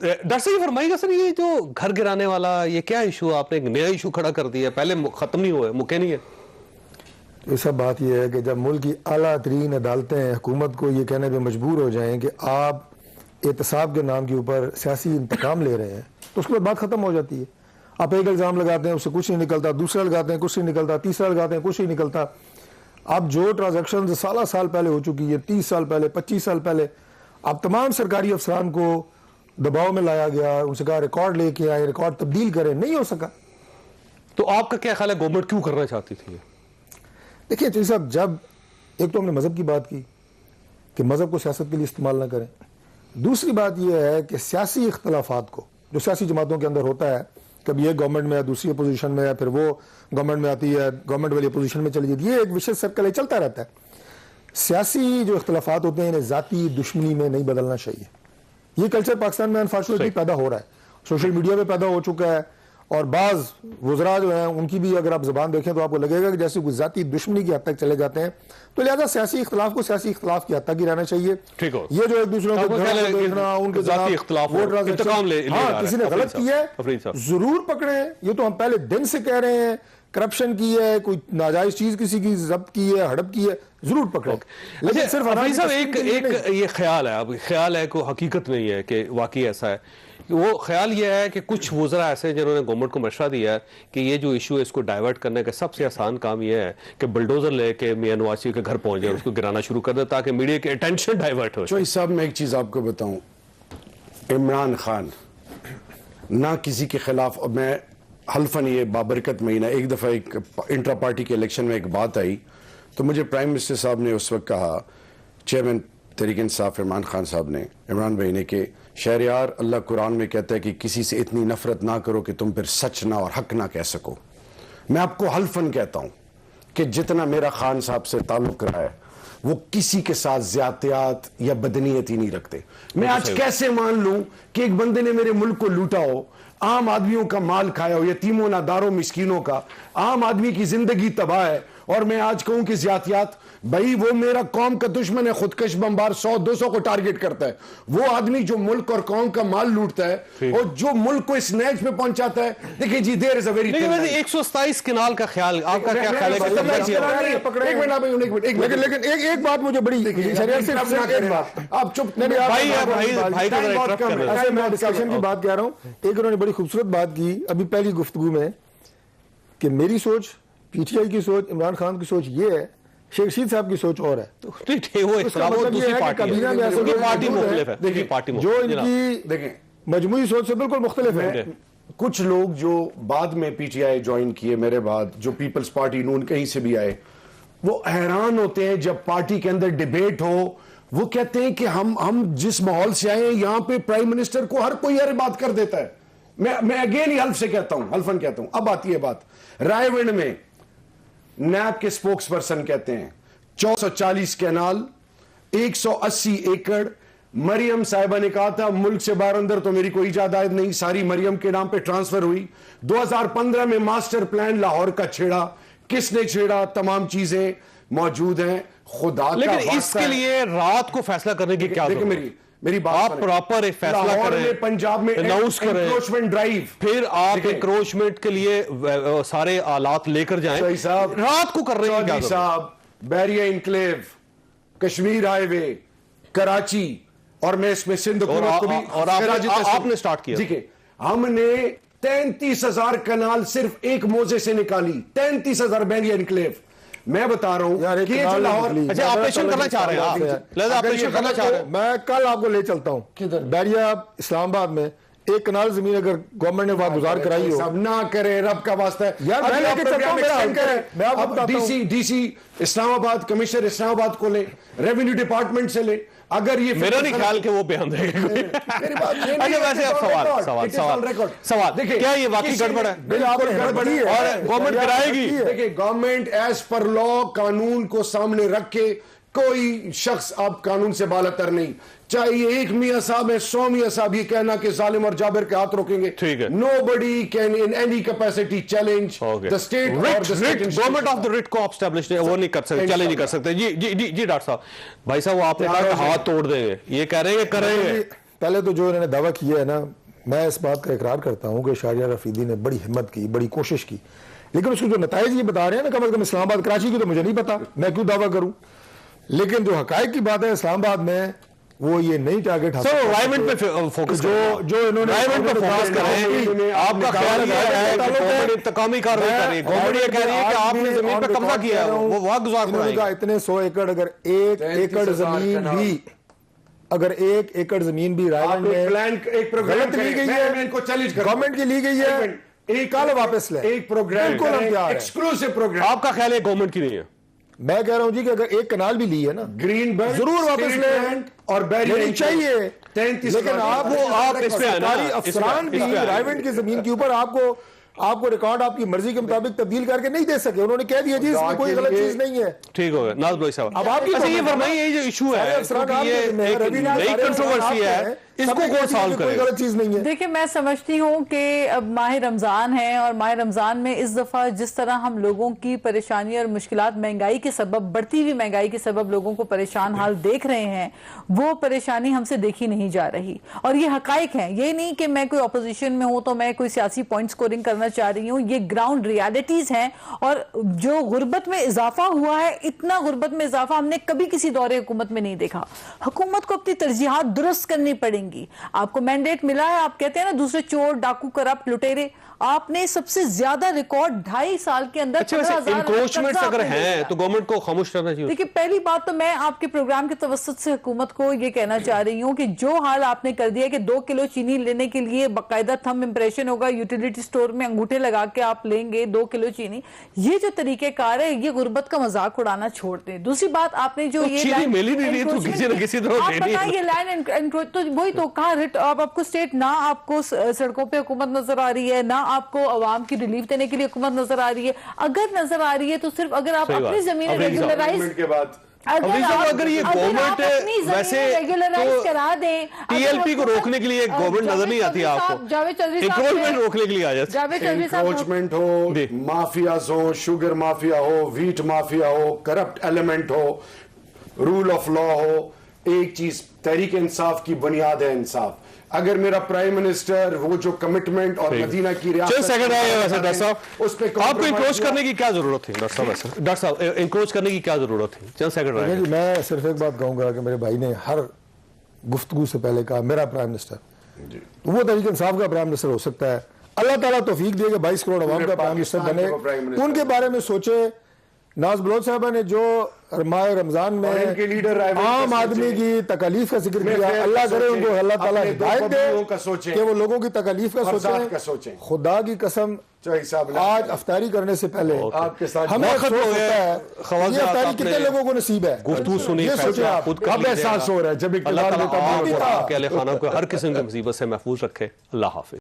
Doctor साहब ये फरमाइएगा sir, ये जो घर गिराने वाला ये क्या इशू, आपने एक नया इशू खड़ा कर दिया, पहले खत्म नहीं हुआ, मुके नहीं है। ये सब बात यह है कि जब मुल्क की आला तरीन अदालतें हुकूमत को ये कहने पर मजबूर हो जाएं कि आप एहतसाब के नाम के ऊपर सियासी इंतकाम ले रहे हैं, तो उसके बाद बात खत्म हो जाती है। आप एक इल्ज़ाम लगाते हैं, उससे कुछ नहीं निकलता, दूसरा लगाते हैं, कुछ नहीं निकलता, तीसरा लगाते हैं, कुछ नहीं निकलता। आप जो ट्रांजेक्शन साल पहले हो चुकी है, 30 साल पहले, 25 साल पहले, आप तमाम सरकारी अफसरान को दबाव में लाया गया, उनसे कहा रिकॉर्ड लेके आए, रिकॉर्ड तब्दील करें, नहीं हो सका। तो आपका क्या ख्याल है, गवर्नमेंट क्यों करना चाहती थी? देखिए चौधरी साहब, जब एक तो हमने मजहब की बात की कि मजहब को सियासत के लिए इस्तेमाल ना करें, दूसरी बात यह है कि सियासी इख्तलाफात को जो सियासी जमातों के अंदर होता है, कभी एक गवर्नमेंट में है, दूसरी अपोजिशन में है, फिर वो गवर्नमेंट में आती है, गवर्नमेंट वाली अपोजिशन में चली जाती है, ये एक विशेष सर्कल है, चलता रहता है। सियासी जो इख्तलाफात होते हैं इन्हें जाती दुश्मनी में नहीं बदलना चाहिए। ये कल्चर पाकिस्तान में अनफॉर्चुनेटली पैदा हो रहा है, सोशल मीडिया पे पैदा हो चुका है, और बाज वज़रा जो हैं उनकी भी अगर आप ज़बान देखें तो आपको लगेगा कि जैसे कुछ जाती दुश्मनी की हद तक चले जाते हैं। तो लिहाजा सियासी इख्तलाफ को सियासी इख्तलाफ की हद तक ही रहना चाहिए। ठीक हो, ये जो एक दूसरे को देखना, उनके जाती इख्तलाफ, हाँ किसी ने गलत किया है जरूर पकड़े। ये तो हम पहले दिन से कह रहे हैं, करप्शन की है, कोई नाजायज चीज किसी की जब्त की है, हड़प की है, जरूर पकड़ो। लेकिन सिर्फ एक ये ख्याल है, अब ख्याल है, कोई हकीकत नहीं है कि वाकई ऐसा है। वो ख्याल ये है कि कुछ वज़रा ऐसे हैं जिन्होंने गवर्नमेंट को मशवरा दिया है कि ये जो इशू है इसको डाइवर्ट करने का सबसे आसान काम ये है कि बुलडोजर लेके मियां नवाज शरीफ के घर पहुंच जाए, उसको गिराना शुरू कर दे ताकि मीडिया की अटेंशन डाइवर्ट हो। चौधरी साहब, मैं एक चीज आपको बताऊं, इमरान खान ना किसी के खिलाफ, और मैं हल्फन ये बाबरकत महीना एक दफा एक इंट्रा पार्टी के इलेक्शन में एक बात आई तो मुझे प्राइम मिनिस्टर साहब ने उस वक्त कहा, चेयरमैन तहरीक इंसाफ इमरान खान साहब ने, इमरान भाई ने, कि शहरयार अल्लाह कुरान में कहता है कि किसी से इतनी नफरत ना करो कि तुम फिर सच ना और हक ना कह सको। मैं आपको हल्फन कहता हूं कि जितना मेरा खान साहब से ताल्लुक रहा है वो किसी के साथ ज्यादतियात या बदनीयत ही नहीं रखते। मैं आज कैसे मान लूं कि एक बंदे ने मेरे मुल्क को लूटा हो, आम आदमियों का माल खाया हो, यतीमों नादारों मिस्कीनों का, आम आदमी की जिंदगी तबाह है, और मैं आज कहूं कि ज्यादतियात, भाई वो मेरा कौम का दुश्मन है, खुदकश बमबार 100-200 को टारगेट करता है। वो आदमी जो मुल्क और कौम का माल लूटता है और जो मुल्क को इस नैज पे पहुंचाता है, देखिए जी, there is a very 127 canal का ख्याल, आपका क्या ख्याल है? लेकिन एक बात मुझे बड़ी, आप चुप, मैं डिस्कशन की बात कह रहा हूं। एक उन्होंने बड़ी खूबसूरत बात की अभी पहली गुफ्तगू में कि मेरी सोच, पीटीआई की सोच, इमरान खान की सोच ये है, शेख रशीद साहब की सोच और है। वो दूसरी पार्टी जो इनकी देखें मजमूई सोच से बिल्कुल मुख्तलिफ है। कुछ लोग जो बाद में पीटीआई ज्वाइन किए मेरे बाद, जो पीपल्स पार्टी नून कहीं से भी आए, वो हैरान होते हैं जब पार्टी के अंदर डिबेट हो, वो कहते हैं कि हम जिस माहौल से आए हैं यहां पे प्राइम मिनिस्टर को हर कोई हर बात कर देता है। मैं अगेन ही हल्फ से कहता हूं, हल्फन कहता हूं। अब आती है बात, रायविंड में नैब के स्पोक्स पर्सन कहते हैं 440 कैनाल, 180 एकड़। मरियम साहिबा ने कहा था मुल्क से बाहर अंदर तो मेरी कोई इजाजत नहीं, सारी मरियम के नाम पे ट्रांसफर हुई। 2015 में मास्टर प्लान लाहौर का छेड़ा, किसने छेड़ा? तमाम चीजें मौजूद हैं, खुदा का वास्ता। लेकिन इसके लिए रात को फैसला करने की क्या जरूरत है? मेरी बात, आप प्रॉपर एक फैसला करें, पंजाब में अनाउंस करें, एनक्रोचमेंट ड्राइव, फिर आप एनक्रोचमेंट के लिए सारे आलात लेकर जाएं। रात को कर रहे हैं क्या साहब? बैरिया इनक्लेव, कश्मीर हाईवे, कराची, और मैं इसमें सिंध हुकूमत को भी, और आपने स्टार्ट किया। ठीक है, हमने 33,000 कनाल सिर्फ एक मोजे से निकाली, 33,000 बैरिया इनक्लेव। मैं बता रहा हूं कि लाहौर, अच्छा ऑपरेशन करना चाह रहे हैं आप, ऑपरेशन करना चाह रहे हैं। मैं कल आपको ले चलता हूं किधर, बैरिया इस्लामाबाद में एक कनाल जमीन अगर गवर्नमेंट ने वहां गुजार कराई हो, सब ना करे, रब का वास्ता है यार। मैं लेके चलता हूं, डीसी इस्लामाबाद, कमिश्नर इस्लामाबाद को ले, रेवेन्यू डिपार्टमेंट से ले। अगर ये मेरा नहीं ख्याल कि वो बयान देंगे। मेरी बात नहीं, वैसे अब सवाल देखिए, क्या ये वाकई गड़बड़ है? गड़बड़ी है और गवर्नमेंट कराएगी। देखिए, गवर्नमेंट एज पर लॉ कानून को सामने रख के, कोई शख्स अब कानून से बालातर नहीं, चाहे ये एक मियां साहब है, 100 मियां साहब ये कहना कि जालिम और जाबिर के हाथ रोकेंगे, ठीक है। Nobody can in any capacity challenge the state or the state. Government of the writ को आप एस्टैब्लिश वो नहीं कर सकते, चैलेंज नहीं कर सकते। जी जी जी जी डॉक्टर साहब, भाई साहब वो आपने कहा हाथ तोड़ देंगे, ये कह रहे हैं करेंगे, पहले तो जो इन्होंने दावा किया है ना, मैं इस बात का इकरार करता हूं कि शाहरियार अफरीदी ने बड़ी हिम्मत की, बड़ी कोशिश की, लेकिन उसको जो नताइज ये बता रहे हैं ना, कम अज कम इस्लामाबाद कराची की तो मुझे नहीं पता, मैं क्यों दावा करूं। लेकिन जो हकायक की बात है इस्लामाबाद में, वो ये नई टारगेट सर एनवायरमेंट पे फोकस जो इन्होंने एनवायरमेंट पे फोकस कर रहे हैं। आपका ख्याल ये है कि गवर्नमेंट इंतकामी कार्रवाई कर रही है, गवर्नमेंट ये कह रही है कि आपने जमीन पे कब्जा किया है, वो वहां गुजार कराएंगे। इतने 100 एकड़, अगर 1 एकड़ जमीन भी, अगर 1 एकड़ जमीन भी रायगंज में गलत ली गई है, गवर्नमेंट की ली गई है, एक कल वापस ले, एक प्रोग्राम बिल्कुल हम तैयार हैं। Exclusive programme. आपका ख्याल है गवर्नमेंट की नहीं है? मैं कह रहा हूं जी कि अगर एक कनाल भी ली है ना, ग्रीन बेल्ट जरूर वापस ले और लेनी चाहिए, लेकिन आप इस पे है ना, सरकारी अफसरान भी रायगंज की जमीन के ऊपर आपको रिकॉर्ड आपकी मर्जी के मुताबिक तब्दील करके नहीं दे सके। उन्होंने कह दिया जी इसमें कोई गलत चीज नहीं है। ठीक हो गया नाज भाई साहब। अब आपकी अच्छा ये फरमाइए, ये जो इशू है, ये एक नई कंट्रोवर्सी है, इसको कौन सॉल्व कोई करेगा? गलत चीज नहीं है। देखिए, मैं समझती हूँ कि अब माह रमज़ान है और माह रमज़ान में इस दफ़ा जिस तरह हम लोगों की परेशानी और मुश्किलात महंगाई के सबब, बढ़ती हुई महंगाई के सबब लोगों को परेशान हाल देख रहे हैं, वो परेशानी हमसे देखी नहीं जा रही। और ये हकाइक हैं, ये नहीं कि मैं कोई अपोजिशन में हूँ तो मैं कोई सियासी पॉइंट स्कोरिंग करना चाह रही हूँ, ये ग्राउंड रियलिटीज़ हैं। और जो गुर्बत में इजाफा हुआ है, इतना गुर्बत में इजाफा हमने कभी किसी दौरे हुकूमत में नहीं देखा। हुकूमत को अपनी तरजीहात दुरुस्त करनी पड़ेंगी। आपको मैंडेट मिला है, आप कहते हैं ना दूसरे चोर, डाकू, करप्ट, लुटेरे, आपने सबसे ज्यादा रिकॉर्ड 2.5 साल के अंदर अच्छा इंक्रोचमेंट अगर हैं तो गवर्नमेंट को खामोश करना चाहिए। देखिए, पहली बात तो मैं आपके प्रोग्राम के तवस्सुत से हुकूमत को ये कहना चाह रही हूँ कि जो हाल आपने कर दिया कि 2 किलो चीनी लेने के लिए बाकायदा थंब इंप्रेशन होगा, यूटिलिटी स्टोर में अंगूठे लगा के आप लेंगे 2 किलो चीनी, ये जो तरीकेकार है, ये गुर्बत का मजाक उड़ाना छोड़ दें। दूसरी बात, आपने जो ये तो वही तो कहा, आपको स्टेट ना, आपको सड़कों पे हुकूमत नजर आ रही है, ना आपको अवाम की रिलीफ देने के लिए हुकूमत नजर आ रही है। अगर नजर आ रही है तो सिर्फ अगर आप अपनी जमीन रेगुलराइज के बाद अगर ये गवर्नमेंट वैसे रेगुलराइज करा दें, टीएलपी को रोकने के लिए गवर्नमेंट नजर नहीं आती आपको? जावेद चौधरी साहब इंक्रोचमेंट रोकने के लिए आ जाए, जावेद चौधरी साहब इंक्रोचमेंट हो, माफियाज हो, शुगर माफिया हो, व्हीट माफिया हो, करप्ट एलिमेंट हो, रूल ऑफ लॉ हो, एक चीज तहरीक इंसाफ की बुनियाद है इंसाफ। अगर मेरा प्राइम मिनिस्टर वो जो कमिटमेंट और मदीना की रियासत डॉक्टर साहब, उस पे आपको इंक्रोच करने की क्या जरूरत थी? डॉक्टर साहब वैसे डॉक्टर साहब इंक्रोच करने की क्या जरूरत थी? चंद सेकंड मैं सिर्फ एक बात कहूंगा कि मेरे भाई ने हर गुफ्तगू से पहले कहा मेरा प्राइम मिनिस्टर, तो वो तहरीक इंसाफ का प्राइम मिनिस्टर हो सकता है। अल्लाह ताला तौफीक दे कि 22 करोड़ अवाम का प्राइम मिनिस्टर बने, उनके बारे में सोचे। नाज बलोच साहबा ने जो माह रमजान में आम आदमी की तकलीफ का जिक्र किया, अल्लाह करे उनको अल्लाह ताला हिदायत दे कि वो लोगों की तकलीफ का सोचें। खुदा की कसम, आज अफ्तारी करने से पहले हमें अफ्तारी कितने लोगों को नसीब है? गुफ्तगू सुनी, ये सोचे आप, कब एहसास हो रहा है जब अल्लाह ताला हर किस्म की मुसीबत से महफूज रखे। अल्लाह हाफिज।